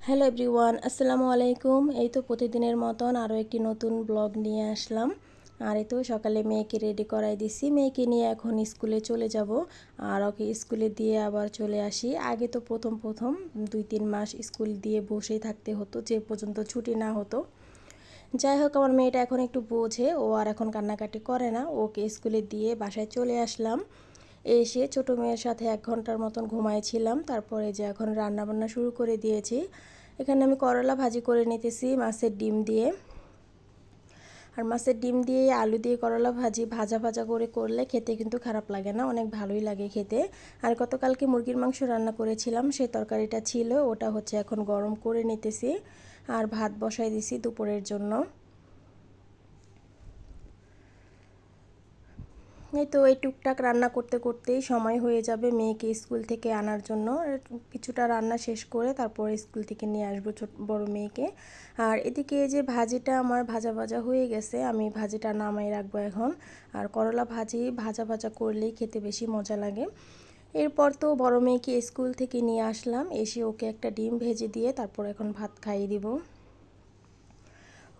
Hello everyone, আসসালামু আলাইকুম। এই তো প্রতিদিনের মতন আরও একটি নতুন ব্লগ নিয়ে আসলাম। আর এই তো সকালে মেয়েকে রেডি করাই দিছি। মেয়েকে নিয়ে এখন স্কুলে চলে যাব। আর ওকে স্কুলে দিয়ে আবার চলে আসি। আগে তো প্রথম 2-3 মাস স্কুল দিয়ে বসেই থাকতে হতো, যে পর্যন্ত ছুটি না হতো। যাই হোক, আমার মেয়েটা এখন একটু বোঝে, ও আর এখন কান্নাকাটি করে না। ওকে স্কুলে দিয়ে বাসায় চলে আসলাম। এসে ছোটো মেয়ের সাথে 1 ঘন্টার মতন ঘুমাইছিলাম। তারপরে যে এখন রান্নাবান্না শুরু করে দিয়েছি। এখানে আমি করলা ভাজি করে নিতেছি মাছের ডিম দিয়ে। আর মাছের ডিম দিয়ে আলু দিয়ে করলা ভাজি ভাজা ভাজা করে করলে খেতে কিন্তু খারাপ লাগে না, অনেক ভালোই লাগে খেতে। আর গতকালকে মুরগির মাংস রান্না করেছিলাম, সেই তরকারিটা ছিল, ওটা হচ্ছে এখন গরম করে নিতেছি। আর ভাত বসাই দিছি দুপুরের জন্য। এই তো এই টুকটাক রান্না করতে করতেই সময় হয়ে যাবে মেয়েকে স্কুল থেকে আনার জন্য। কিছুটা রান্না শেষ করে তারপর স্কুল থেকে নিয়ে আসবো বড় মেয়েকে। আর এদিকে যে ভাজিটা আমার ভাজা ভাজা হয়ে গেছে, আমি ভাজিটা নামাই রাখবো এখন। আর করলা ভাজি ভাজা ভাজা করলেই খেতে বেশি মজা লাগে। এরপর তো বড় মেয়েকে স্কুল থেকে নিয়ে আসলাম, এসে ওকে একটা ডিম ভেজে দিয়ে তারপর এখন ভাত খাইয়ে দিব।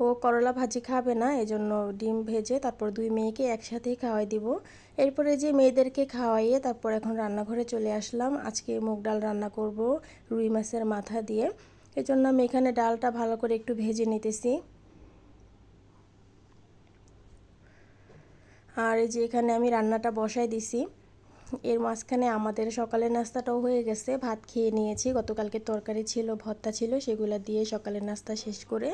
ও করলা ভাজি খাবে না, এজন্য ডিম ভেজে তারপর 2 মেয়েকে একসাথেই খাওয়াই দিব। এরপরে যে মেয়েদেরকে খাওয়াইয়ে তারপর এখন রান্নাঘরে চলে আসলাম। আজকে মুগ ডাল রান্না করব রুই মাছের মাথা দিয়ে। এজন্য আমি এখানে ডালটা ভালো করে একটু ভেজে নিতেছি। আর এই যে এখানে আমি রান্নাটা বসাই দিছি। এর মাঝখানে আমাদের সকালের নাস্তাটাও হয়ে গেছে, ভাত খেয়ে নিয়েছি। গতকালকে তরকারি ছিল, ভর্তা ছিল, সেগুলো দিয়ে সকালের নাস্তা শেষ করে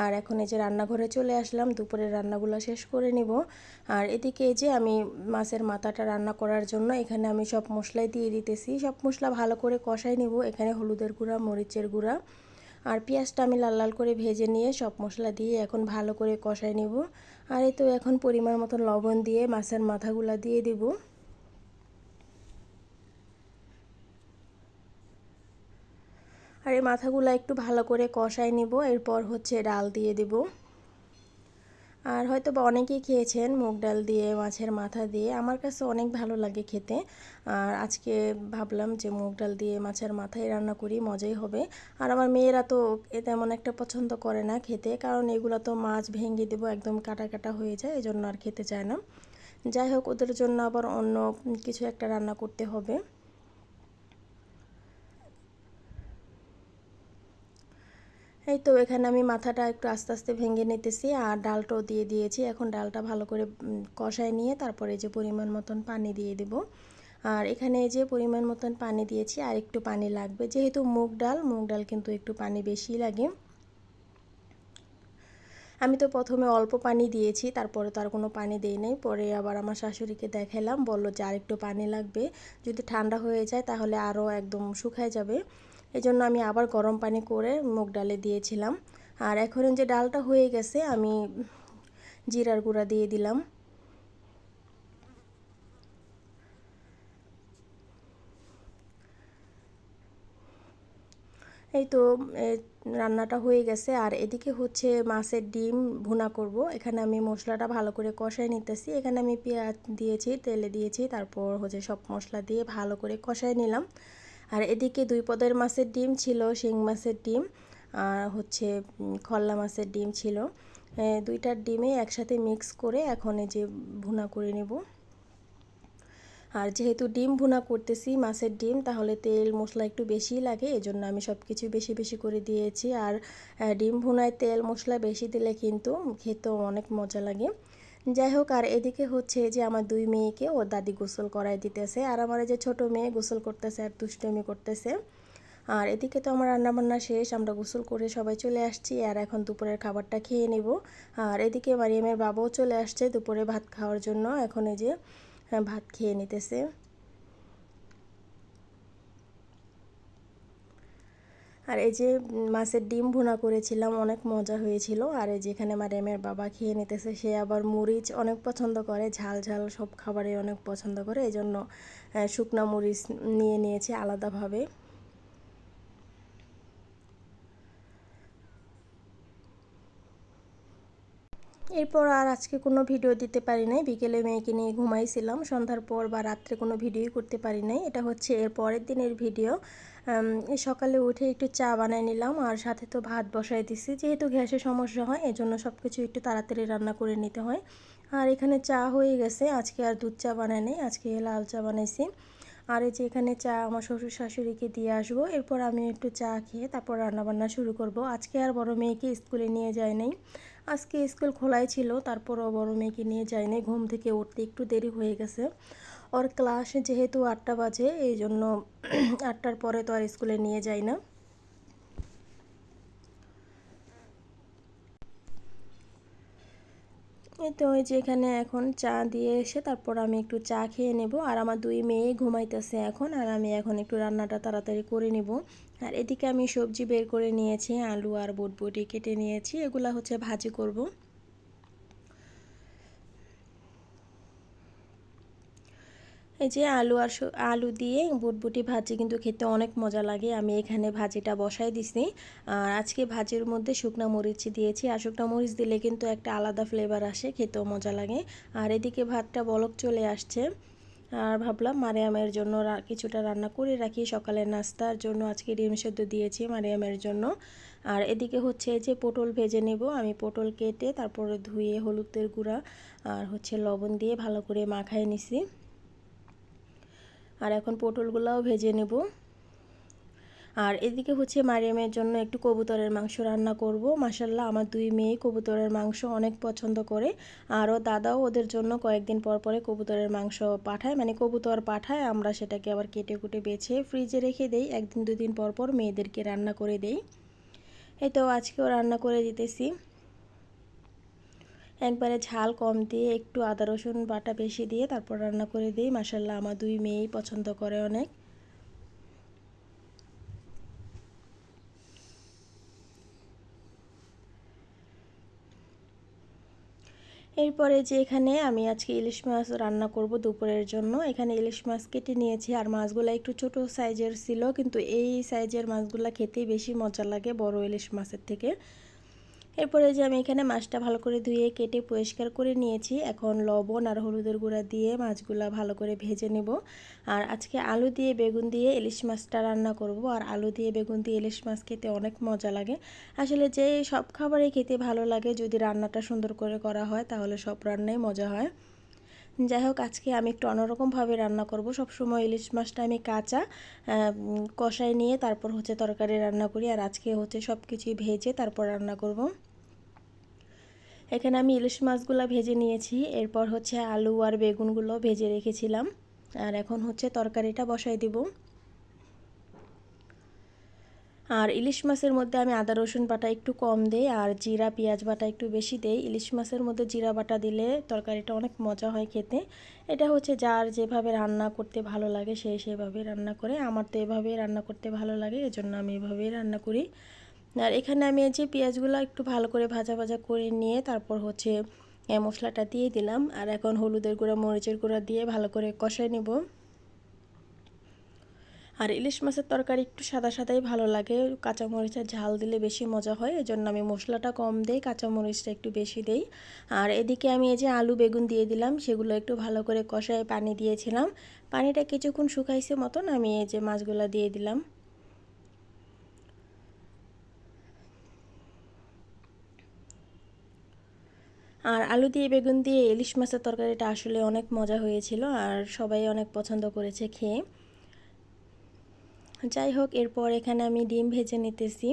আর এখন এই যে রান্নাঘরে চলে আসলাম দুপুরের রান্নাগুলো শেষ করে নিব। আর এদিকে এই যে আমি মাছের মাথাটা রান্না করার জন্য এখানে আমি সব মশলাই দিয়ে দিতেছি। সব মশলা ভালো করে কষাই নিব। এখানে হলুদের গুঁড়া, মরিচের গুঁড়া আর পেঁয়াজটা আমি লাল লাল করে ভেজে নিয়ে সব মশলা দিয়ে এখন ভালো করে কষাই নিব। আর এই তো এখন পরিমাণ মতো লবণ দিয়ে মাছের মাথাগুলো দিয়ে দিব। আর এই মাথাগুলো একটু ভালো করে কষাই নিব। এরপর হচ্ছে ডাল দিয়ে দিব। আর হয়তো বা অনেকেই খেয়েছেন মুগ ডাল দিয়ে মাছের মাথা দিয়ে, আমার কাছে অনেক ভালো লাগে খেতে। আর আজকে ভাবলাম যে মুগ ডাল দিয়ে মাছের মাথায় রান্না করি, মজাই হবে। আর আমার মেয়েরা তো তেমন একটা পছন্দ করে না খেতে, কারণ এগুলো তো মাছ ভেঙে দেবো, একদম কাটা কাটা হয়ে যায়, এজন্য আর খেতে চায় না। যাই হোক, ওদের জন্য আবার অন্য কিছু একটা রান্না করতে হবে। এই তো এখানে আমি মাথাটা একটু আস্তে আস্তে ভেঙে নিতেছি আর ডালটাও দিয়ে দিয়েছি। এখন ডালটা ভালো করে কষায় নিয়ে তারপরে যে পরিমাণ মতন পানি দিয়ে দেব। আর এখানে যে পরিমাণ মতন পানি দিয়েছি, আর একটু পানি লাগবে, যেহেতু মুগ ডাল কিন্তু একটু পানি বেশি লাগে। আমি তো প্রথমে অল্প পানি দিয়েছি, তারপরে তো আর কোনো পানি দেই নাই। পরে আবার আমার শাশুড়িকে দেখালাম, বললো যে আর একটু পানি লাগবে, যদি ঠান্ডা হয়ে যায় তাহলে আরও একদম শুকায় যাবে। এজন্য আমি আবার গরম পানি করে মুগ ডালে দিয়েছিলাম। আর এখন যে ডালটা হয়ে গেছে, আমি জিরার গুঁড়া দিয়ে দিলাম। এই তো রান্নাটা হয়ে গেছে। আর এদিকে হচ্ছে মাছের ডিম ভুনা করব। এখানে আমি মশলাটা ভালো করে কষায় নিতেছি। এখানে আমি পেঁয়াজ দিয়েছি, তেলে দিয়েছি, তারপর হচ্ছে সব মশলা দিয়ে ভালো করে কষায় নিলাম। আর এদিকে 2 পদের মাছের ডিম ছিল, শিং মাছের ডিম আর হচ্ছে খল্লা মাছের ডিম ছিল। 2টার ডিমে একসাথে মিক্স করে এখন এই যে ভুনা করে নেব। আর যেহেতু ডিম ভুনা করতেছি মাছের ডিম, তাহলে তেল মশলা একটু বেশিই লাগে, এজন্য আমি সব কিছু বেশি বেশি করে দিয়েছি। আর ডিম ভুনায় তেল মশলা বেশি দিলে কিন্তু খেতেও অনেক মজা লাগে। যাই হোক, আর এদিকে হচ্ছে যে আমার 2 মেয়েকে ওর দাদি গোসল করাই দিতেছে, আর আমার এই যে ছোটো মেয়ে গোসল করতেছে আর দুষ্টুমি করতেছে। আর এদিকে তো আমার রান্নাবান্না শেষ, আমরা গোসল করে সবাই চলে আসছি। আর এখন দুপুরের খাবারটা খেয়ে নেব। আর এদিকে মারিয়ামের বাবাও চলে আসছে দুপুরে ভাত খাওয়ার জন্য, এখন এই যে ভাত খেয়ে নিতেছে। আর এই যে মাছের ডিম ভুনা করেছিলাম, অনেক মজা হয়েছিল। আর এই যেখানে মারিয়ামের বাবা খেয়ে নিতেছে, সে আবার মরিচ অনেক পছন্দ করে, ঝাল ঝাল সব খাবারে অনেক পছন্দ করে, এই জন্য শুকনা মরিচ নিয়ে নিয়েছে আলাদাভাবে। এরপর আর আজকে কোনো ভিডিও দিতে পারি নাই, বিকেলে মেয়েকে নিয়ে ঘুমাইছিলাম, সন্ধ্যার পর বা রাত্রে কোনো ভিডিওই করতে পারি নাই। এটা হচ্ছে এর পরের দিনের ভিডিও। এই সকালে উঠে একটু চা বানিয়ে নিলাম আর সাথে তো ভাত বসাই দিছি, যেহেতু গ্যাসের সমস্যা হয় এজন্য সব কিছু একটু তাড়াতাড়ি রান্না করে নিতে হয়। আর এখানে চা হয়ে গেছে, আজকে আর দুধ চা বানাই নেই, আজকে লাল চা বানাইছি। আর এই যে এখানে চা আমার শ্বশুর শাশুড়িকে দিয়ে আসবো, এরপর আমি একটু চা খেয়ে তারপর রান্নাবান্না শুরু করব। আজকে আর বড় মেয়েকে স্কুলে নিয়ে যাই নাই, আজকে স্কুল খোলাই ছিল, তারপরও বড় মেয়েকে নিয়ে যাই নাই, ঘুম থেকে উঠতে একটু দেরি হয়ে গেছে। ওর ক্লাস যেহেতু 8টা বাজে, এই জন্য 8টার পরে তো আর স্কুলে নিয়ে যাই না। এই তো ওই যে এখানে এখন চা দিয়ে এসে তারপর আমি একটু চা খেয়ে নেব। আর আমার দুই মেয়ে ঘুমাইতেছে এখন, আর আমি এখন একটু রান্নাটা তাড়াতাড়ি করে নেব। আর এদিকে আমি সবজি বের করে নিয়েছি, আলু আর বটবটি কেটে নিয়েছি, এগুলা হচ্ছে ভাজি করব। এই যে আলু দিয়ে বুটবুটি ভাজি কিন্তু খেতে অনেক মজা লাগে। আমি এখানে ভাজিটা বসাই দিছি, আর আজকে ভাজির মধ্যে শুকনো মরিচ দিয়েছি, আর শুকনো মরিচ দিলে কিন্তু একটা আলাদা ফ্লেভার আসে, খেতেও মজা লাগে। আর এদিকে ভাতটা বলক চলে আসছে, আর ভাবলাম মারিয়ামের জন্য কিছুটা রান্না করে রাখি, সকালের নাস্তার জন্য আজকে ডিম সেদ্ধ দিয়েছি মারিয়ামের জন্য। আর এদিকে হচ্ছে যে পটল ভেজে নেব, আমি পটল কেটে তারপরে ধুয়ে হলুদের গুঁড়া আর হচ্ছে লবণ দিয়ে ভালো করে মাখায় নিছি। আর এখন পটলগুলোও ভেজে নেব। আর এদিকে হচ্ছে মারিয়ামের জন্য একটু কবুতরের মাংস রান্না করব। মাশাল্লাহ আমার দুই মেয়ে কবুতরের মাংস অনেক পছন্দ করে, আরও দাদাও ওদের জন্য কয়েকদিন পর পরে কবুতরের মাংস পাঠায়, মানে কবুতর পাঠায়, আমরা সেটাকে আবার কেটে কুটে বেছে ফ্রিজে রেখে দেই, একদিন দুদিন পর পর মেয়েদেরকে রান্না করে দেই। এই তো আজকেও রান্না করে দিতেছি, একবারে ঝাল কম দিয়ে একটু আদা রসুন বাটা বেশি দিয়ে তারপর রান্না করে দিই। মাশাল্লাহ আমার দুই মেয়েই পছন্দ করে অনেক। এরপরে যে এখানে আমি আজকে ইলিশ মাছ রান্না করব দুপুরের জন্য, এখানে ইলিশ মাছ কেটে নিয়েছি, আর মাছগুলো একটু ছোট সাইজের ছিল, কিন্তু এই সাইজের মাছগুলো খেতেই বেশি মজা লাগে বড় ইলিশ মাছের থেকে। এরপরে যে আমি এখানে মাছটা ভালো করে ধুয়ে কেটে পরিষ্কার করে নিয়েছি, এখন লবণ আর হলুদের গুঁড়া দিয়ে মাছগুলা ভালো করে ভেজে নেব। আর আজকে আলু দিয়ে বেগুন দিয়ে ইলিশ মাছটা রান্না করব, আর আলু দিয়ে বেগুন দিয়ে ইলিশ মাছ খেতে অনেক মজা লাগে। আসলে যে সব খাবারই খেতে ভালো লাগে, যদি রান্নাটা সুন্দর করে করা হয় তাহলে সব রান্নাই মজা হয়। যাই হোক, আজকে আমি একটু অন্যরকমভাবে রান্না করব। সবসময় ইলিশ মাছটা আমি কাঁচা কষাই নিয়ে তারপর হচ্ছে তরকারি রান্না করি, আর আজকে হচ্ছে সব কিছুই ভেজে তারপর রান্না করব। এখানে আমি ইলিশ মাছগুলো ভেজে নিয়েছি, এরপর হচ্ছে আলু আর বেগুনগুলো ভেজে রেখেছিলাম, আর এখন হচ্ছে তরকারিটা বসাই দিব। আর ইলিশ মাছের মধ্যে আমি আদা রসুন বাটা একটু কম দেই, আর জিরা পেঁয়াজ বাটা একটু বেশি দেই। ইলিশ মাছের মধ্যে জিরা বাটা দিলে তরকারিটা অনেক মজা হয় খেতে। এটা হচ্ছে যার যেভাবে রান্না করতে ভালো লাগে সে সেভাবে রান্না করে, আমার তো এভাবেই রান্না করতে ভালো লাগে, এজন্য আমি এভাবেই রান্না করি। আর এখানে আমি এই যে পেঁয়াজগুলো একটু ভালো করে ভাজা ভাজা করে নিয়ে তারপর হচ্ছে মশলাটা দিয়ে দিলাম, আর এখন হলুদের গুঁড়া মরিচের গুঁড়া দিয়ে ভালো করে কষাই নেব। আর ইলিশ মাছের তরকারি একটু সাদা সাদাই ভালো লাগে, কাঁচামরিচের ঝাল দিলে বেশি মজা হয়, এজন্য আমি মশলাটা কম দেই, কাঁচামরিচটা একটু বেশি দেই। আর এদিকে আমি এই যে আলু বেগুন দিয়ে দিলাম, সেগুলো একটু ভালো করে কষায় পানি দিয়েছিলাম, পানিটা কিছুক্ষণ শুকাইছে মতন আমি এই যে মাছগুলো দিয়ে দিলাম। আর আলু দিয়ে বেগুন দিয়ে ইলিশ মাছের তরকারিটা আসলে অনেক মজা হয়েছিল, আর সবাই অনেক পছন্দ করেছে খেয়ে। যাই হোক, এরপর এখানে আমি ডিম ভেজে নিতেছি।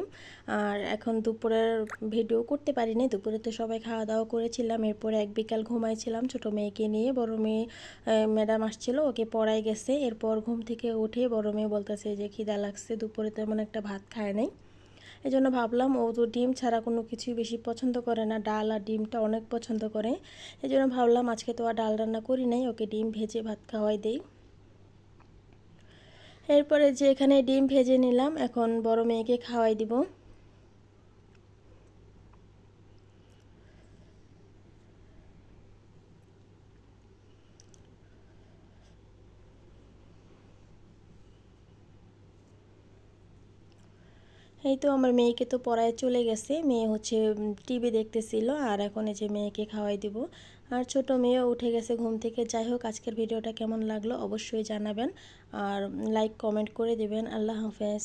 আর এখন দুপুরের ভিডিও করতে পারিনি, দুপুরে তো সবাই খাওয়া দাওয়া করেছিলাম, এরপরে এক বিকাল ঘুমাইছিলাম ছোটো মেয়েকে নিয়ে। বড় মেয়ে ম্যাডাম আসছিল, ওকে পড়াই গেছে, এরপর ঘুম থেকে উঠে বড় মেয়ে বলতেছে যে খিদা লাগছে, দুপুরে তেমন একটা ভাত খায় নাই। এই জন্য ভাবলাম ও তো ডিম ছাড়া কোনো কিছুই বেশি পছন্দ করে না, ডাল আর ডিমটা অনেক পছন্দ করে, এই জন্য ভাবলাম আজকে তো আর ডাল রান্না করি নাই, ওকে ডিম ভেজে ভাত খাওয়াই দেই। এরপরে যে এখানে ডিম ভেজে নিলাম, এখন বড় মেয়েকে খাওয়াই দিব। এই তো আমার মেয়েকে তো পড়ায় চলে গেছে, মেয়ে হচ্ছে টিভি দেখতেছিল, আর এখন এই যে মেয়েকে খাওয়াই দিব। আর ছোট মেয়েও উঠে গেছে ঘুম থেকে। যাই হোক, আজকের ভিডিওটা কেমন লাগলো অবশ্যই জানাবেন আর লাইক কমেন্ট করে দেবেন। আল্লাহ হাফেজ।